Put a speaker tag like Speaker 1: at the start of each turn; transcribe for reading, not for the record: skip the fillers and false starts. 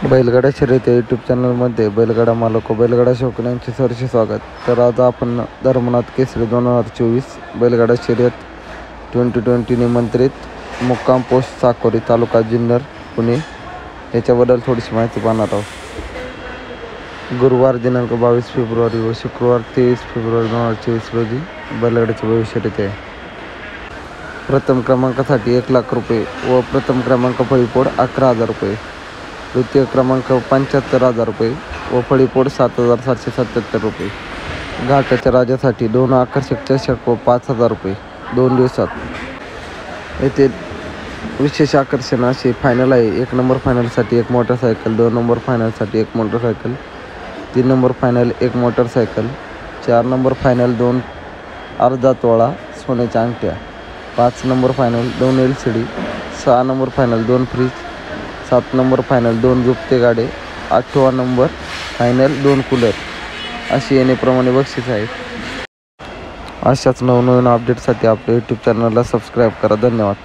Speaker 1: बैलगाडा शर्यत या यूट्यूब चॅनलमध्ये बैलगाडा मालक व बैलगाडा शौकीन यांचे सहर्ष स्वागत. तर आज आपण धर्मनाथ केसरी 2024 बैलगाडा शर्यत 2020 निमंत्रित मुक्काम पोस्ट साकोरी तालुका जुन्नर पुणे याच्याबद्दल थोडीशी माहिती पाहणार आहोत. गुरुवार दिनांक 22 फेब्रुवारी व शुक्रवार 23 फेब्रुवारी 2024 रोजी बैलगाड्याचे भविष्य शर्यत आहे. प्रथम क्रमांकासाठी 1 लाख रुपये व प्रथम क्रमांक फळीपोड 11,000 रुपये, द्वितीय क्रमांक 75,000 रुपये व फळीपोड 7,777 रुपये. घाटाच्या राजासाठी 2 आकर्षक चषक व 5,000 रुपये 2 दिवसात. येथे विशेष आकर्षण असे फायनल आहे. 1 नंबर फायनलसाठी 1 मोटरसायकल, 2 नंबर फायनलसाठी 1 motorcycle, 3 number final 1 motorcycle, 4 number final 2 अर्धा तोळा सोन्याच्या अंगठ्या, 5 number final 2 LCD, 6 number final 2 fridge, 7 number final 2 झुपते गाडे, 8वा नंबर फायनल 2 कूलर अशी येण्याप्रमाणे बक्षीस आहेत. अशाच नवनवीन अपडेटसाठी आपल्या यूट्यूब चॅनलला सबस्क्राईब करा. धन्यवाद.